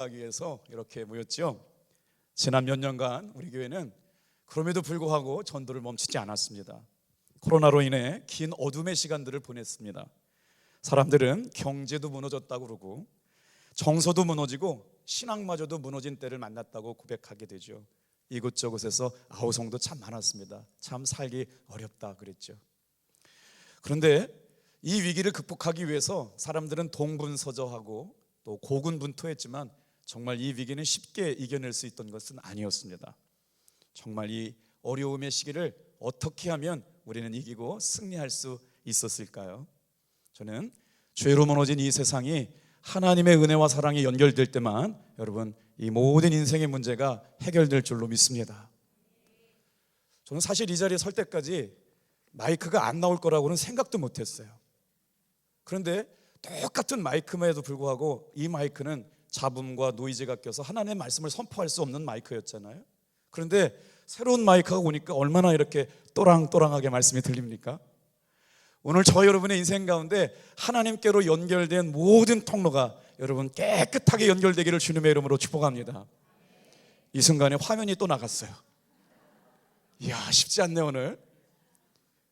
하기 위해서 이렇게 모였죠. 지난 몇 년간 우리 교회는 그럼에도 불구하고 전도를 멈추지 않았습니다. 코로나로 인해 긴 어둠의 시간들을 보냈습니다. 사람들은 경제도 무너졌다고 그러고 정서도 무너지고 신앙마저도 무너진 때를 만났다고 고백하게 되죠. 이곳저곳에서 아우성도 참 많았습니다. 참 살기 어렵다 그랬죠. 그런데 이 위기를 극복하기 위해서 사람들은 동분서저하고 또 고군분투했지만 정말 이 위기는 쉽게 이겨낼 수 있던 것은 아니었습니다. 정말 이 어려움의 시기를 어떻게 하면 우리는 이기고 승리할 수 있었을까요? 저는 죄로 무너진 이 세상이 하나님의 은혜와 사랑이 연결될 때만 여러분 이 모든 인생의 문제가 해결될 줄로 믿습니다. 저는 사실 이 자리에 설 때까지 마이크가 안 나올 거라고는 생각도 못했어요. 그런데 똑같은 마이크임에도 불구하고 이 마이크는 잡음과 노이즈가 껴서 하나님의 말씀을 선포할 수 없는 마이크였잖아요. 그런데 새로운 마이크가 오니까 얼마나 이렇게 또랑또랑하게 말씀이 들립니까? 오늘 저 여러분의 인생 가운데 하나님께로 연결된 모든 통로가 여러분 깨끗하게 연결되기를 주님의 이름으로 축복합니다. 이 순간에 화면이 또 나갔어요. 이야, 쉽지 않네 오늘.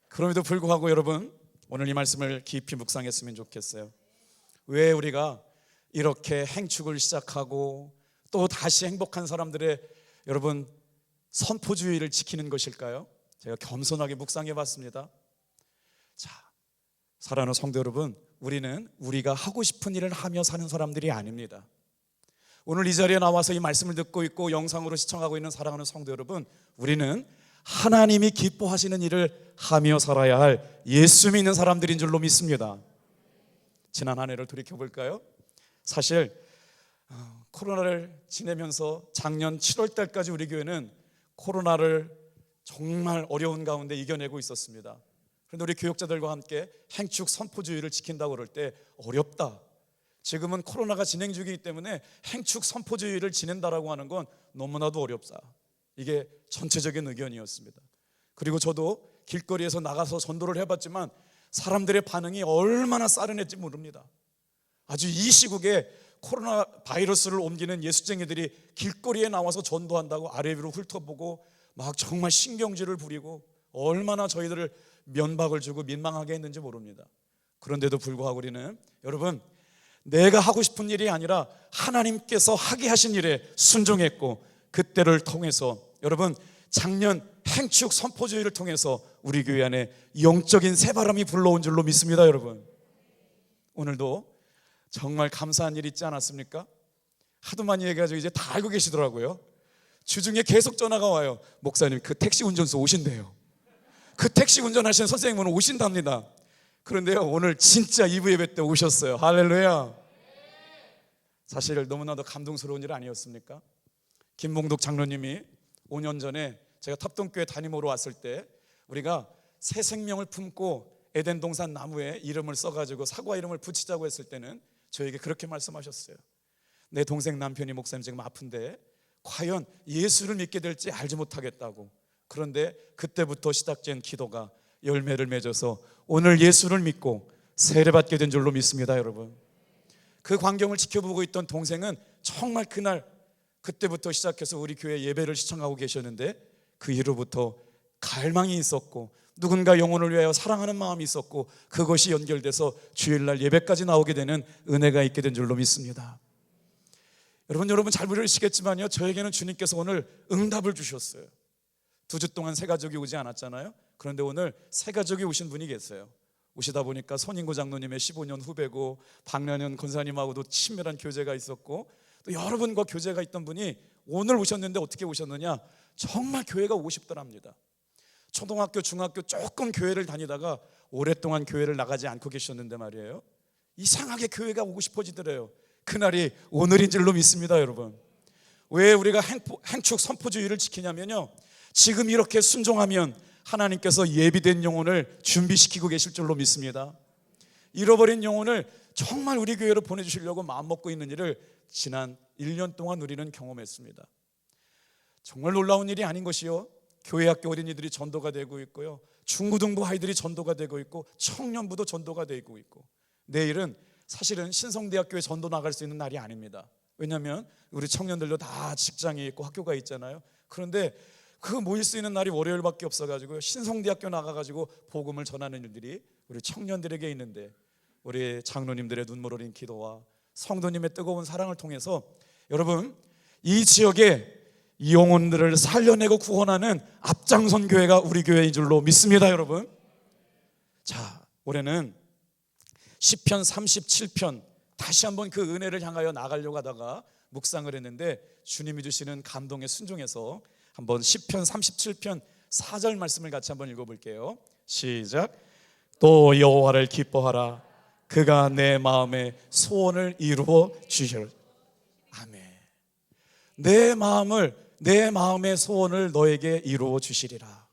그럼에도 불구하고 여러분 오늘 이 말씀을 깊이 묵상했으면 좋겠어요. 왜 우리가 이렇게 행축을 시작하고 또 다시 행복한 사람들의 여러분 선포주의를 지키는 것일까요? 제가 겸손하게 묵상해 봤습니다. 자, 사랑하는 성도 여러분, 우리는 우리가 하고 싶은 일을 하며 사는 사람들이 아닙니다. 오늘 이 자리에 나와서 이 말씀을 듣고 있고 영상으로 시청하고 있는 사랑하는 성도 여러분, 우리는 하나님이 기뻐하시는 일을 하며 살아야 할 예수 믿는 사람들인 줄로 믿습니다. 지난 한 해를 돌이켜볼까요? 사실 코로나를 지내면서 작년 7월 달까지 우리 교회는 코로나를 정말 어려운 가운데 이겨내고 있었습니다. 그런데 우리 교역자들과 함께 행축 선포주의를 지킨다고 그럴 때 어렵다. 지금은 코로나가 진행 중이기 때문에 행축 선포주의를 지낸다라고 하는 건 너무나도 어렵다. 이게 전체적인 의견이었습니다. 그리고 저도 길거리에서 나가서 전도를 해봤지만 사람들의 반응이 얼마나 싸른했지 모릅니다. 아주 이 시국에 코로나 바이러스를 옮기는 예수쟁이들이 길거리에 나와서 전도한다고 아래 위로 훑어보고 막 정말 신경질을 부리고 얼마나 저희들을 면박을 주고 민망하게 했는지 모릅니다. 그런데도 불구하고 우리는 여러분 내가 하고 싶은 일이 아니라 하나님께서 하게 하신 일에 순종했고 그때를 통해서 여러분 작년 행축 선포주의를 통해서 우리 교회 안에 영적인 새바람이 불러온 줄로 믿습니다. 여러분 오늘도 정말 감사한 일 있지 않았습니까? 하도 많이 얘기해가지고 이제 다 알고 계시더라고요. 주중에 계속 전화가 와요. 목사님 그 택시 운전수 오신대요. 그 택시 운전하시는 선생님은 오신답니다. 그런데요 오늘 진짜 2부 예배 때 오셨어요. 할렐루야. 사실 너무나도 감동스러운 일 아니었습니까? 김봉독 장로님이 5년 전에 제가 탑동교회 담임으로 왔을 때 우리가 새 생명을 품고 에덴 동산 나무에 이름을 써가지고 사과 이름을 붙이자고 했을 때는 저에게 그렇게 말씀하셨어요. 내 동생 남편이 목사님 지금 아픈데 과연 예수를 믿게 될지 알지 못하겠다고. 그런데 그때부터 시작된 기도가 열매를 맺어서 오늘 예수를 믿고 세례받게 된 줄로 믿습니다. 여러분 그 광경을 지켜보고 있던 동생은 정말 그때부터 시작해서 우리 교회 예배를 시청하고 계셨는데 그 이후로부터 갈망이 있었고 누군가 영혼을 위하여 사랑하는 마음이 있었고 그것이 연결돼서 주일날 예배까지 나오게 되는 은혜가 있게 된 줄로 믿습니다. 여러분 잘 모르시겠지만요 저에게는 주님께서 오늘 응답을 주셨어요. 2주 동안 새 가족이 오지 않았잖아요. 그런데 오늘 새 가족이 오신 분이 계세요. 오시다 보니까 손인구 장로님의 15년 후배고 박련현 권사님하고도 친밀한 교제가 있었고 또 여러분과 교제가 있던 분이 오늘 오셨는데 어떻게 오셨느냐, 정말 교회가 오고 싶더랍니다. 초등학교 중학교 조금 교회를 다니다가 오랫동안 교회를 나가지 않고 계셨는데 말이에요 이상하게 교회가 오고 싶어지더래요. 그날이 오늘인 줄로 믿습니다. 여러분 왜 우리가 행축 선포주의를 지키냐면요 지금 이렇게 순종하면 하나님께서 예비된 영혼을 준비시키고 계실 줄로 믿습니다. 잃어버린 영혼을 정말 우리 교회로 보내주시려고 마음먹고 있는 일을 지난 1년 동안 우리는 경험했습니다. 정말 놀라운 일이 아닌 것이요 교회 학교 어린이들이 전도가 되고 있고요 중고등부 아이들이 전도가 되고 있고 청년부도 전도가 되고 있고 내일은 사실은 신성대학교에 전도 나갈 수 있는 날이 아닙니다. 왜냐하면 우리 청년들도 다 직장이 있고 학교가 있잖아요. 그런데 그 모일 수 있는 날이 월요일밖에 없어가지고 신성대학교 나가가지고 복음을 전하는 일들이 우리 청년들에게 있는데, 우리 장로님들의 눈물 어린 기도와 성도님의 뜨거운 사랑을 통해서 여러분, 이 지역에 영혼들을 살려내고 구원하는 앞장선 교회가 우리 교회인 줄로 믿습니다. 여러분, 자, 올해는 시편 37편 다시 한번 그 은혜를 향하여 나가려고 하다가 묵상을 했는데, 주님이 주시는 감동에 순종해서 한번 시편 37편 4절 말씀을 같이 한번 읽어볼게요. 시작. 또 여호와를 기뻐하라. 그가 내 마음의 소원을 이루어 주시리라. 아멘. 내 마음의 소원을 너에게 이루어 주시리라.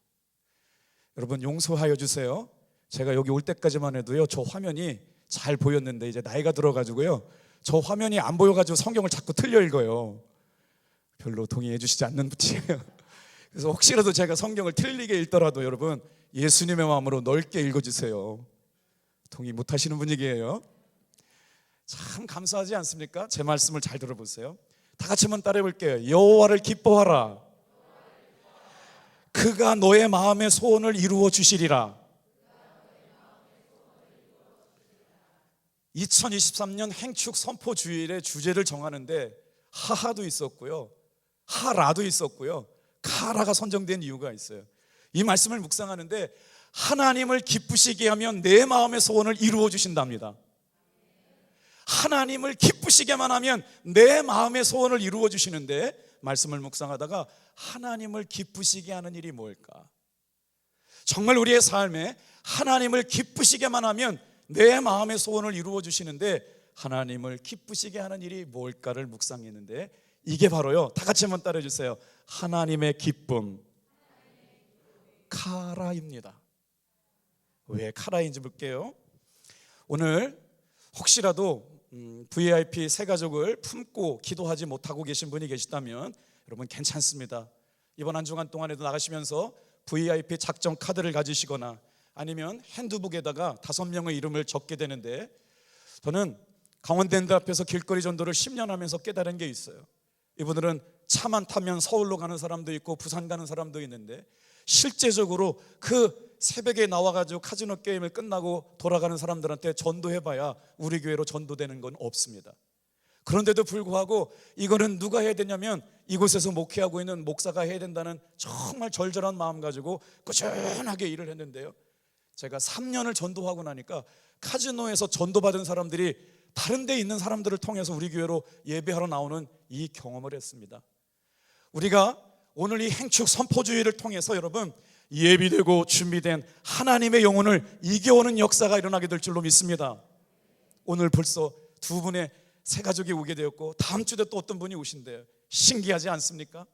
여러분, 용서하여 주세요. 제가 여기 올 때까지만 해도요, 저 화면이 잘 보였는데 이제 나이가 들어가지고요, 저 화면이 안 보여가지고 성경을 자꾸 틀려 읽어요. 별로 동의해 주시지 않는 분이에요. 그래서 혹시라도 제가 성경을 틀리게 읽더라도 여러분, 예수님의 마음으로 넓게 읽어주세요. 동의 못하시는 분위기예요. 참 감사하지 않습니까? 제 말씀을 잘 들어보세요. 다 같이 한번 따라해 볼게요. 여호와를 기뻐하라. 그가 너의 마음의 소원을 이루어 주시리라. 2023년 행축 선포 주일의 주제를 정하는데 하하도 있었고요, 하라도 있었고요, 카라가 선정된 이유가 있어요. 이 말씀을 묵상하는데 하나님을 기쁘시게 하면 내 마음의 소원을 이루어 주신답니다. 하나님을 기쁘시게만 하면 내 마음의 소원을 이루어 주시는데, 말씀을 묵상하다가 하나님을 기쁘시게 하는 일이 뭘까? 정말 우리의 삶에 하나님을 기쁘시게만 하면 내 마음의 소원을 이루어 주시는데, 하나님을 기쁘시게 하는 일이 뭘까를 묵상했는데, 이게 바로요, 다 같이 한번 따라해 주세요. 하나님의 기쁨, 카라입니다. 왜 카라인지 볼게요. 오늘 혹시라도 VIP 새 가족을 품고 기도하지 못하고 계신 분이 계시다면 여러분, 괜찮습니다. 이번 한 주간 동안에도 나가시면서 VIP 작정 카드를 가지시거나 아니면 핸드북에다가 5명의 이름을 적게 되는데, 저는 강원랜드 앞에서 길거리 전도를 10년 하면서 깨달은 게 있어요. 이분들은 차만 타면 서울로 가는 사람도 있고 부산 가는 사람도 있는데, 실제적으로 그 새벽에 나와가지고 카지노 게임을 끝나고 돌아가는 사람들한테 전도해봐야 우리 교회로 전도되는 건 없습니다. 그런데도 불구하고 이거는 누가 해야 되냐면 이곳에서 목회하고 있는 목사가 해야 된다는 정말 절절한 마음 가지고 꾸준하게 일을 했는데요, 제가 3년을 전도하고 나니까 카지노에서 전도받은 사람들이 다른 데 있는 사람들을 통해서 우리 교회로 예배하러 나오는 이 경험을 했습니다. 우리가 오늘 이 행축 선포주의를 통해서 여러분, 예비되고 준비된 하나님의 영혼을 이겨오는 역사가 일어나게 될 줄로 믿습니다. 오늘 벌써 2분의 새 가족이 오게 되었고 다음 주에 또 어떤 분이 오신대요. 신기하지 않습니까?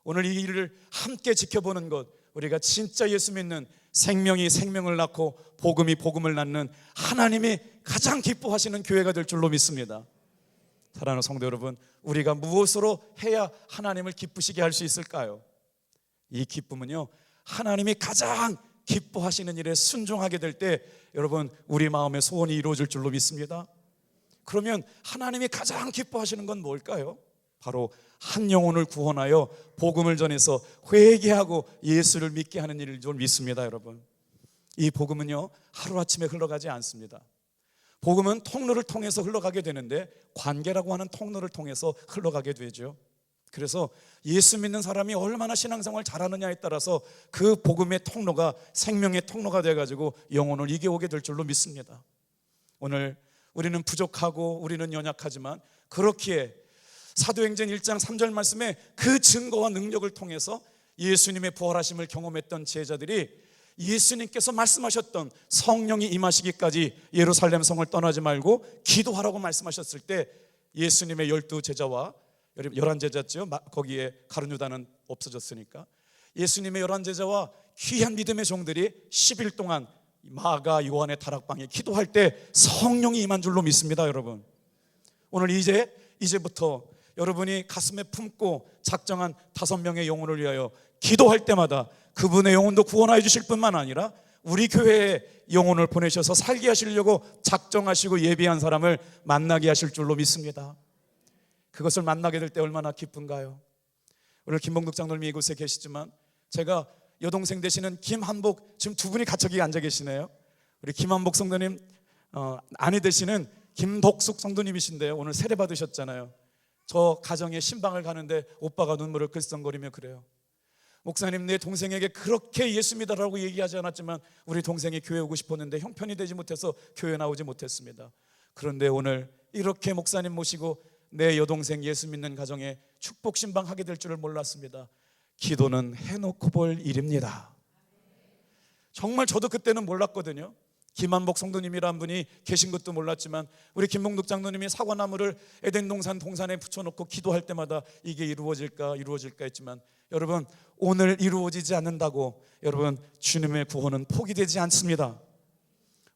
오늘 이 일을 함께 지켜보는 것, 우리가 진짜 예수 믿는, 생명이 생명을 낳고 복음이 복음을 낳는 하나님이 가장 기뻐하시는 교회가 될 줄로 믿습니다. 사랑하는 성도 여러분, 우리가 무엇으로 해야 하나님을 기쁘시게 할 수 있을까요? 이 기쁨은요, 하나님이 가장 기뻐하시는 일에 순종하게 될 때 여러분, 우리 마음의 소원이 이루어질 줄로 믿습니다. 그러면 하나님이 가장 기뻐하시는 건 뭘까요? 바로 한 영혼을 구원하여 복음을 전해서 회개하고 예수를 믿게 하는 일을 좀 믿습니다. 여러분, 이 복음은요, 하루아침에 흘러가지 않습니다. 복음은 통로를 통해서 흘러가게 되는데, 관계라고 하는 통로를 통해서 흘러가게 되죠. 그래서 예수 믿는 사람이 얼마나 신앙생활 잘하느냐에 따라서 그 복음의 통로가 생명의 통로가 돼가지고 영혼을 이겨오게 될 줄로 믿습니다. 오늘 우리는 부족하고 우리는 연약하지만, 그렇기에 사도행전 1장 3절 말씀에 그 증거와 능력을 통해서 예수님의 부활하심을 경험했던 제자들이 예수님께서 말씀하셨던 성령이 임하시기까지 예루살렘 성을 떠나지 말고 기도하라고 말씀하셨을 때, 예수님의 12제자와 11제자죠. 거기에 가룟 유다는 없어졌으니까 예수님의 11제자와 귀한 믿음의 종들이 10일 동안 마가 요한의 다락방에 기도할 때 성령이 임한 줄로 믿습니다. 여러분, 오늘 이제부터 여러분이 가슴에 품고 작정한 5명의 영혼을 위하여 기도할 때마다 그분의 영혼도 구원하여 주실 뿐만 아니라 우리 교회에 영혼을 보내셔서 살게 하시려고 작정하시고 예비한 사람을 만나게 하실 줄로 믿습니다. 그것을 만나게 될 때 얼마나 기쁜가요? 오늘 김봉득 장로님이 이곳에 계시지만 제가 여동생 되시는 김한복, 지금 두 분이 같이 여기 앉아 계시네요. 우리 김한복 성도님 아내 되시는 김덕숙 성도님이신데요, 오늘 세례 받으셨잖아요. 저 가정에 신방을 가는데 오빠가 눈물을 글썽거리며 그래요. 목사님, 내 동생에게 그렇게 예수 믿으라고 얘기하지 않았지만 우리 동생이 교회 오고 싶었는데 형편이 되지 못해서 교회 나오지 못했습니다. 그런데 오늘 이렇게 목사님 모시고 내 여동생 예수 믿는 가정에 축복 신방하게 될 줄을 몰랐습니다. 기도는 해놓고 볼 일입니다. 정말 저도 그때는 몰랐거든요. 김한복 성도님이란 분이 계신 것도 몰랐지만 우리 김봉득 장로님이 사과나무를 에덴 동산에 붙여놓고 기도할 때마다 이게 이루어질까 했지만 여러분, 오늘 이루어지지 않는다고 여러분 주님의 구원은 포기되지 않습니다.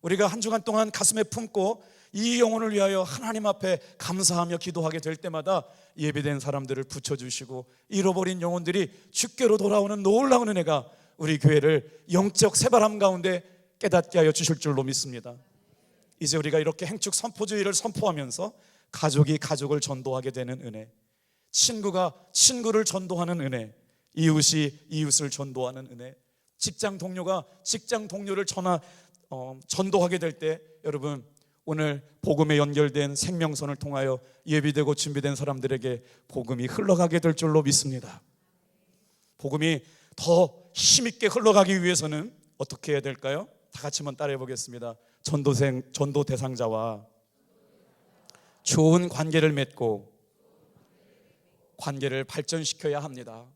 우리가 한 주간 동안 가슴에 품고 이 영혼을 위하여 하나님 앞에 감사하며 기도하게 될 때마다 예비된 사람들을 붙여주시고 잃어버린 영혼들이 주께로 돌아오는 놀라운 은혜가 우리 교회를 영적 새바람 가운데 깨닫게 하여 주실 줄로 믿습니다. 이제 우리가 이렇게 행축 선포주의를 선포하면서 가족이 가족을 전도하게 되는 은혜, 친구가 친구를 전도하는 은혜, 이웃이 이웃을 전도하는 은혜, 직장 동료가 직장 동료를 전도하게 될 때 여러분, 오늘 복음에 연결된 생명선을 통하여 예비되고 준비된 사람들에게 복음이 흘러가게 될 줄로 믿습니다. 복음이 더 힘있게 흘러가기 위해서는 어떻게 해야 될까요? 다 같이 한번 따라해 보겠습니다. 전도 대상자와 좋은 관계를 맺고 관계를 발전시켜야 합니다.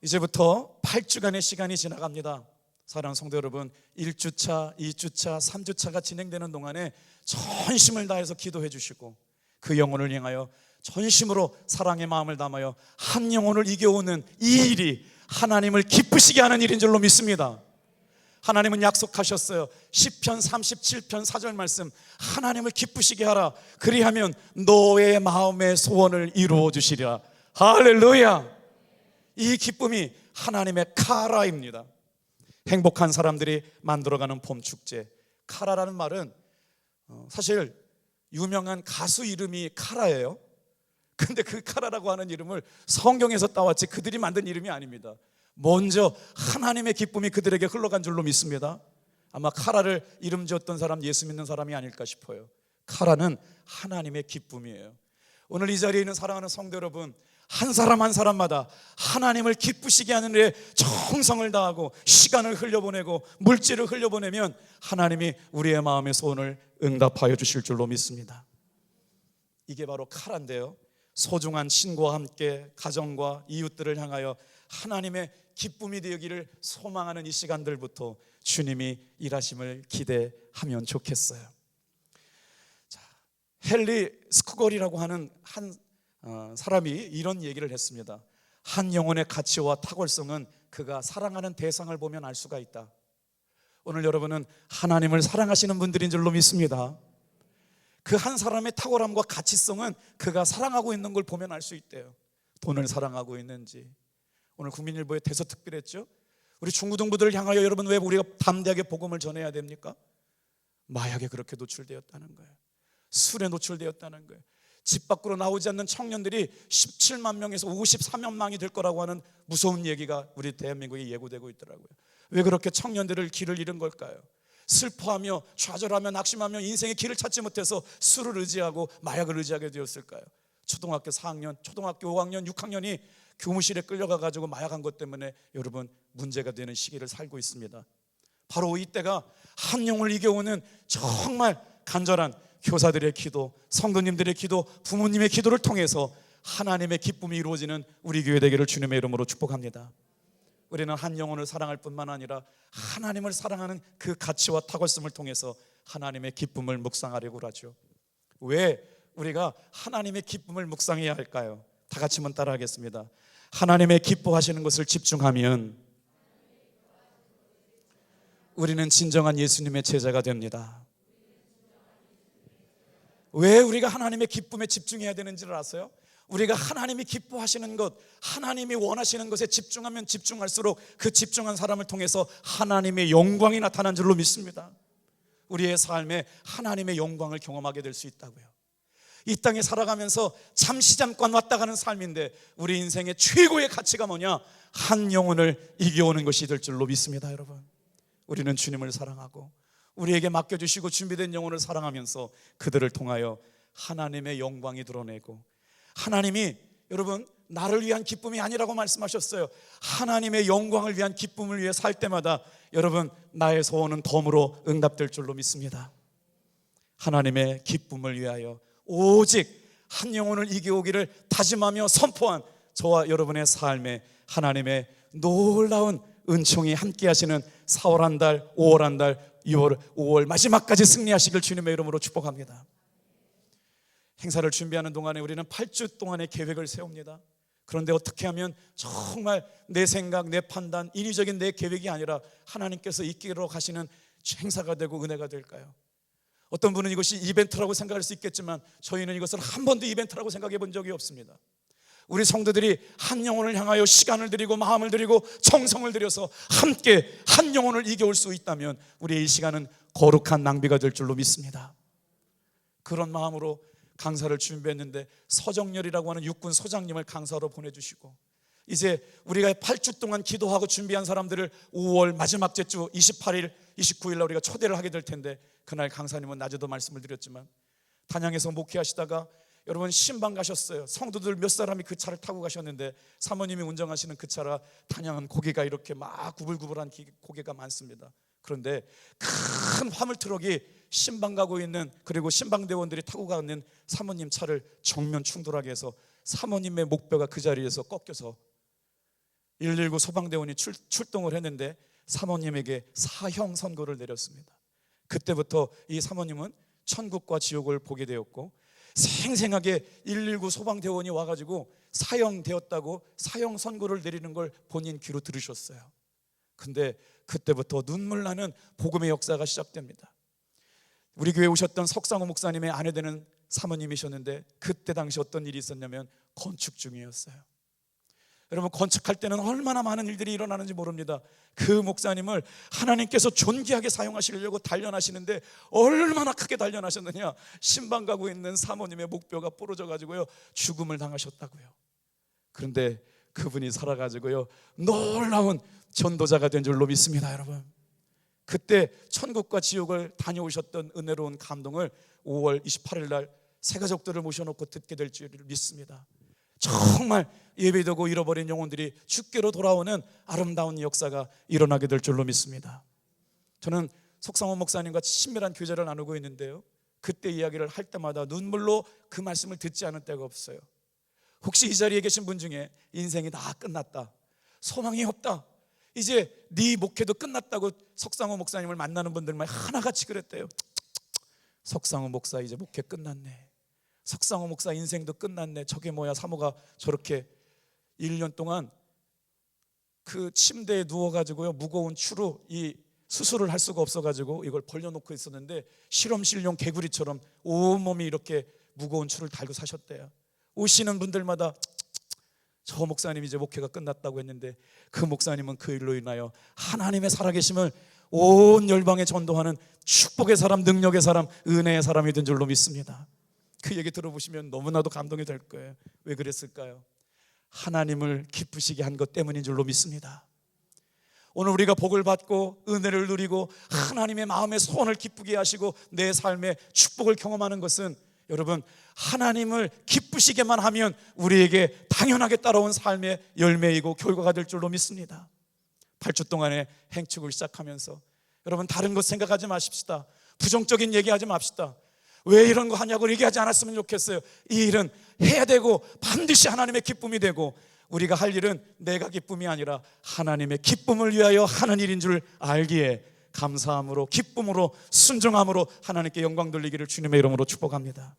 이제부터 8주간의 시간이 지나갑니다. 사랑하는 성도 여러분, 1주차, 2주차, 3주차가 진행되는 동안에 전심을 다해서 기도해 주시고 그 영혼을 향하여 전심으로 사랑의 마음을 담아요 한 영혼을 이겨오는 이 일이 하나님을 기쁘시게 하는 일인 줄로 믿습니다. 하나님은 약속하셨어요. 시편 37편 4절 말씀, 하나님을 기쁘시게 하라. 그리하면 너의 마음의 소원을 이루어 주시리라. 할렐루야. 이 기쁨이 하나님의 카라입니다. 행복한 사람들이 만들어가는 봄축제. 카라라는 말은 사실 유명한 가수 이름이 카라예요. 근데 그 카라라고 하는 이름을 성경에서 따왔지 그들이 만든 이름이 아닙니다. 먼저 하나님의 기쁨이 그들에게 흘러간 줄로 믿습니다. 아마 카라를 이름 지었던 사람 예수 믿는 사람이 아닐까 싶어요. 카라는 하나님의 기쁨이에요. 오늘 이 자리에 있는 사랑하는 성도 여러분, 한 사람 한 사람마다 하나님을 기쁘시게 하는 일에 정성을 다하고 시간을 흘려보내고 물질을 흘려보내면 하나님이 우리의 마음의 소원을 응답하여 주실 줄로 믿습니다. 이게 바로 카라인데요, 소중한 친구와 함께 가정과 이웃들을 향하여 하나님의 기쁨이 되기를 소망하는 이 시간들부터 주님이 일하심을 기대하면 좋겠어요. 자, 헨리 스쿠걸이라고 하는 한 사람이 이런 얘기를 했습니다. 한 영혼의 가치와 탁월성은 그가 사랑하는 대상을 보면 알 수가 있다. 오늘 여러분은 하나님을 사랑하시는 분들인 줄로 믿습니다. 그 한 사람의 탁월함과 가치성은 그가 사랑하고 있는 걸 보면 알 수 있대요. 돈을 사랑하고 있는지. 오늘 국민일보에 대서특필했죠. 우리 중고등부들을 향하여 여러분, 왜 우리가 담대하게 복음을 전해야 됩니까? 마약에 그렇게 노출되었다는 거예요. 술에 노출되었다는 거예요. 집 밖으로 나오지 않는 청년들이 17만 명에서 54만 명이 될 거라고 하는 무서운 얘기가 우리 대한민국에 예고되고 있더라고요. 왜 그렇게 청년들을 길을 잃은 걸까요? 슬퍼하며 좌절하며 낙심하며 인생의 길을 찾지 못해서 술을 의지하고 마약을 의지하게 되었을까요? 초등학교 4학년, 초등학교 5학년, 6학년이 교무실에 끌려가가지고 마약한 것 때문에 여러분 문제가 되는 시기를 살고 있습니다. 바로 이때가 한 영혼을 이겨오는 정말 간절한 교사들의 기도, 성도님들의 기도, 부모님의 기도를 통해서 하나님의 기쁨이 이루어지는 우리 교회 되기를 주님의 이름으로 축복합니다. 우리는 한 영혼을 사랑할 뿐만 아니라 하나님을 사랑하는 그 가치와 탁월성을 통해서 하나님의 기쁨을 묵상하려고 하죠. 왜 우리가 하나님의 기쁨을 묵상해야 할까요? 다 같이 한번 따라하겠습니다. 하나님의 기뻐하시는 것을 집중하면 우리는 진정한 예수님의 제자가 됩니다. 왜 우리가 하나님의 기쁨에 집중해야 되는지를 아세요? 우리가 하나님이 기뻐하시는 것, 하나님이 원하시는 것에 집중하면 집중할수록 그 집중한 사람을 통해서 하나님의 영광이 나타난 줄로 믿습니다. 우리의 삶에 하나님의 영광을 경험하게 될 수 있다고요. 이 땅에 살아가면서 잠깐 왔다 가는 삶인데 우리 인생의 최고의 가치가 뭐냐? 한 영혼을 이겨오는 것이 될 줄로 믿습니다. 여러분, 우리는 주님을 사랑하고 우리에게 맡겨주시고 준비된 영혼을 사랑하면서 그들을 통하여 하나님의 영광이 드러내고, 하나님이 여러분 나를 위한 기쁨이 아니라고 말씀하셨어요. 하나님의 영광을 위한 기쁨을 위해 살 때마다 여러분 나의 소원은 덤으로 응답될 줄로 믿습니다. 하나님의 기쁨을 위하여 오직 한 영혼을 이겨오기를 다짐하며 선포한 저와 여러분의 삶에 하나님의 놀라운 은총이 함께 하시는 4월 한 달, 5월 한 달, 6월, 5월 마지막까지 승리하시길 주님의 이름으로 축복합니다. 행사를 준비하는 동안에 우리는 8주 동안의 계획을 세웁니다. 그런데 어떻게 하면 정말 내 생각, 내 판단, 인위적인 내 계획이 아니라 하나님께서 이끌어 가시는 행사가 되고 은혜가 될까요? 어떤 분은 이것이 이벤트라고 생각할 수 있겠지만 저희는 이것을 한 번도 이벤트라고 생각해 본 적이 없습니다. 우리 성도들이 한 영혼을 향하여 시간을 드리고 마음을 드리고 정성을 들여서 함께 한 영혼을 이겨올 수 있다면 우리의 이 시간은 거룩한 낭비가 될 줄로 믿습니다. 그런 마음으로 강사를 준비했는데 서정열이라고 하는 육군 소장님을 강사로 보내주시고, 이제 우리가 8주 동안 기도하고 준비한 사람들을 5월 마지막 주 28일, 29일 날 우리가 초대를 하게 될 텐데, 그날 강사님은 낮에도 말씀을 드렸지만 단양에서 목회하시다가 여러분 신방 가셨어요. 성도들 몇 사람이 그 차를 타고 가셨는데 사모님이 운전하시는 그 차라 단양은 고개가 이렇게 막 구불구불한 고개가 많습니다. 그런데 큰 화물 트럭이 신방 가고 있는, 그리고 신방대원들이 타고 가는 사모님 차를 정면 충돌하게 해서 사모님의 목뼈가 그 자리에서 꺾여서 119 소방대원이 출동을 했는데 사모님에게 사형 선고를 내렸습니다. 그때부터 이 사모님은 천국과 지옥을 보게 되었고, 생생하게 119 소방대원이 와가지고 사형되었다고 사형 선고를 내리는 걸 본인 귀로 들으셨어요. 근데 그때부터 눈물 나는 복음의 역사가 시작됩니다. 우리 교회에 오셨던 석상호 목사님의 아내 되는 사모님이셨는데 그때 당시 어떤 일이 있었냐면 건축 중이었어요. 여러분, 건축할 때는 얼마나 많은 일들이 일어나는지 모릅니다. 그 목사님을 하나님께서 존귀하게 사용하시려고 단련하시는데 얼마나 크게 단련하셨느냐, 신방 가고 있는 사모님의 목뼈가 부러져 가지고요 죽음을 당하셨다고요. 그런데 그분이 살아가지고요 놀라운 전도자가 된 줄로 믿습니다. 여러분, 그때 천국과 지옥을 다녀오셨던 은혜로운 감동을 5월 28일 날 새가족들을 모셔놓고 듣게 될 줄 믿습니다. 정말 예배되고 잃어버린 영혼들이 주께로 돌아오는 아름다운 역사가 일어나게 될 줄로 믿습니다. 저는 속상호 목사님과 친밀한 교제를 나누고 있는데요, 그때 이야기를 할 때마다 눈물로 그 말씀을 듣지 않을 때가 없어요. 혹시 이 자리에 계신 분 중에 인생이 다 끝났다, 소망이 없다, 이제 네 목회도 끝났다고 석상호 목사님을 만나는 분들만 하나같이 그랬대요. 석상호 목사 이제 목회 끝났네, 석상호 목사 인생도 끝났네. 저게 뭐야, 사모가 저렇게 1년 동안 그 침대에 누워가지고요 무거운 추로 이 수술을 할 수가 없어가지고 이걸 벌려놓고 있었는데 실험실용 개구리처럼 온몸이 이렇게 무거운 추를 달고 사셨대요. 오시는 분들마다 저 목사님 이제 목회가 끝났다고 했는데 그 목사님은 그 일로 인하여 하나님의 살아계심을 온 열방에 전도하는 축복의 사람, 능력의 사람, 은혜의 사람이 된 줄로 믿습니다. 그 얘기 들어보시면 너무나도 감동이 될 거예요. 왜 그랬을까요? 하나님을 기쁘시게 한 것 때문인 줄로 믿습니다. 오늘 우리가 복을 받고 은혜를 누리고 하나님의 마음의 소원을 기쁘게 하시고 내 삶의 축복을 경험하는 것은 여러분 하나님을 기쁘시게만 하면 우리에게 당연하게 따라온 삶의 열매이고 결과가 될 줄로 믿습니다. 8주 동안의 행축을 시작하면서 여러분 다른 것 생각하지 마십시다. 부정적인 얘기하지 맙시다. 왜 이런 거 하냐고 얘기하지 않았으면 좋겠어요. 이 일은 해야 되고 반드시 하나님의 기쁨이 되고, 우리가 할 일은 내가 기쁨이 아니라 하나님의 기쁨을 위하여 하는 일인 줄 알기에 감사함으로, 기쁨으로, 순종함으로 하나님께 영광 돌리기를 주님의 이름으로 축복합니다.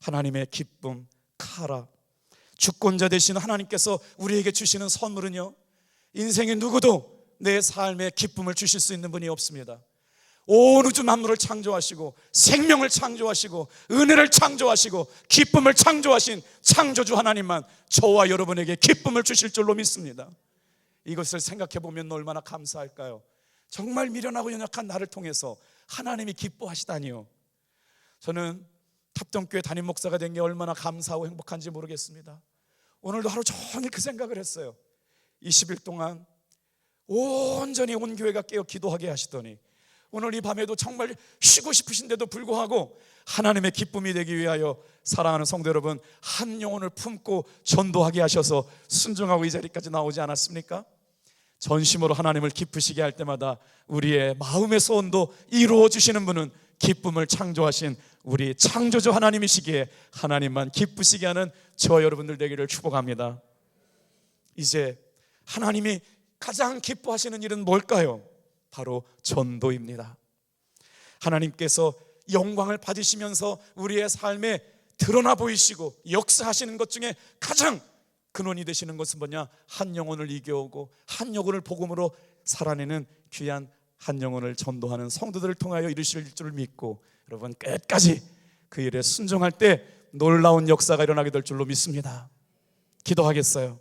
하나님의 기쁨, 카라, 주권자 되시는 하나님께서 우리에게 주시는 선물은요, 인생의 누구도 내 삶에 기쁨을 주실 수 있는 분이 없습니다. 온 우주 만물을 창조하시고 생명을 창조하시고 은혜를 창조하시고 기쁨을 창조하신 창조주 하나님만 저와 여러분에게 기쁨을 주실 줄로 믿습니다. 이것을 생각해 보면 얼마나 감사할까요? 정말 미련하고 연약한 나를 통해서 하나님이 기뻐하시다니요. 저는 탑동교회 담임 목사가 된 게 얼마나 감사하고 행복한지 모르겠습니다. 오늘도 하루 종일 그 생각을 했어요. 20일 동안 온전히 온 교회가 깨어 기도하게 하시더니 오늘 이 밤에도 정말 쉬고 싶으신데도 불구하고 하나님의 기쁨이 되기 위하여 사랑하는 성도 여러분, 한 영혼을 품고 전도하게 하셔서 순종하고 이 자리까지 나오지 않았습니까? 전심으로 하나님을 기쁘시게 할 때마다 우리의 마음의 소원도 이루어 주시는 분은 기쁨을 창조하신 우리 창조주 하나님이시기에 하나님만 기쁘시게 하는 저와 여러분들 되기를 축복합니다. 이제 하나님이 가장 기뻐하시는 일은 뭘까요? 바로 전도입니다. 하나님께서 영광을 받으시면서 우리의 삶에 드러나 보이시고 역사하시는 것 중에 가장 근원이 되시는 것은 뭐냐? 한 영혼을 이겨오고 한 영혼을 복음으로 살아내는 귀한 한 영혼을 전도하는 성도들을 통하여 이루실 줄 믿고 여러분 끝까지 그 일에 순종할 때 놀라운 역사가 일어나게 될 줄로 믿습니다. 기도하겠어요.